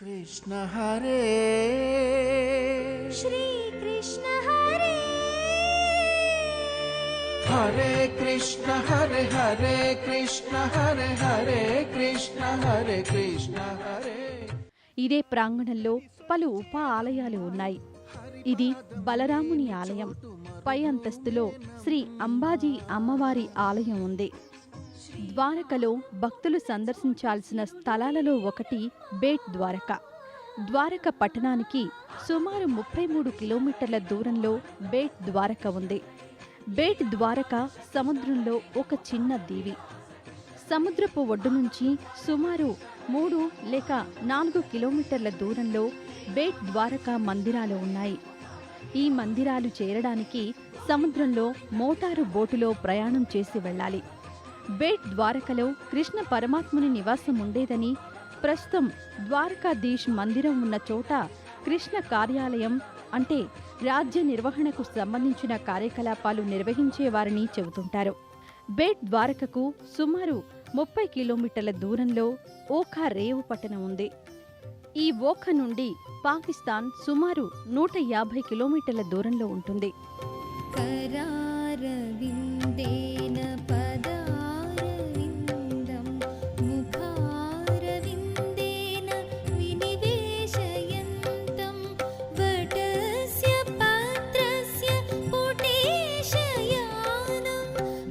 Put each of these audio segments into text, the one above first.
कृष्ण हरे श्री कृष्ण हरे हरे कृष्ण हरे हरे कृष्ण हरे हरे कृष्ण हरे कृष्ण हरे. ఇదే ప్రాంగణంలో పలు ఉప ఆలయాలు ఉన్నాయి. ఇది బలరాముని ఆలయం. పై అంతస్తులో శ్రీ అంబాజీ అమ్మవారి ఆలయం ఉంది. ద్వారకలో భక్తులు సందర్శించాల్సిన స్థలాలలో ఒకటి బేట్ ద్వారక. ద్వారక పట్టణానికి సుమారు 33 కిలోమీటర్ల దూరంలో బేట్ ద్వారక ఉంది. బేట్ ద్వారక సముద్రంలో ఒక చిన్న దీవి. సముద్రపు ఒడ్డు నుంచి సుమారు 3 లేక 4 కిలోమీటర్ల దూరంలో బేట్ ద్వారకా మందిరాలు ఉన్నాయి. ఈ మందిరాలు చేరడానికి సముద్రంలో మోటారు బోటులో ప్రయాణం చేసి వెళ్ళాలి. బేట్ ద్వారకలో కృష్ణ పరమాత్ముని నివాసం ఉండేదని, ప్రస్తుతం ద్వారకాధీష్ మందిరం ఉన్న చోట కృష్ణ కార్యాలయం అంటే రాజ్య నిర్వహణకు సంబంధించిన కార్యకలాపాలు నిర్వహించేవారని చెబుతుంటారు. బేట్ ద్వారకకు సుమారు 30 కిలోమీటర్ల దూరంలో ఓఖా రేవు పట్టణం ఉంది. ఈ ఓఖా నుండి పాకిస్తాన్ సుమారు 150 కిలోమీటర్ల దూరంలో ఉంటుంది. करारविन्देन पदारविन्दं मुखारविन्देन विनिवेशयन्तं वटस्य पत्रस्य पुटेशयानं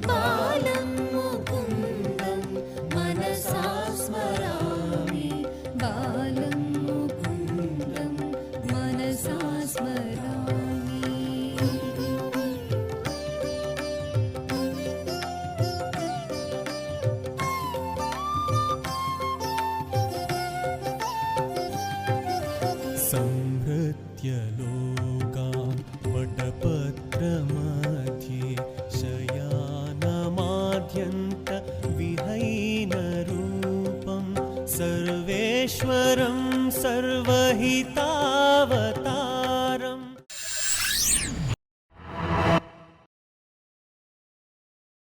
बालं मुकुन्दं मनसा स्मरामि बालं मुकुन्दं मनसा स्मरामि. संहृत्य लोकान् वटपत्रमध्ये शयानमाद्यन्त विहैनरूपं सर्वेश्वरं सर्वहिता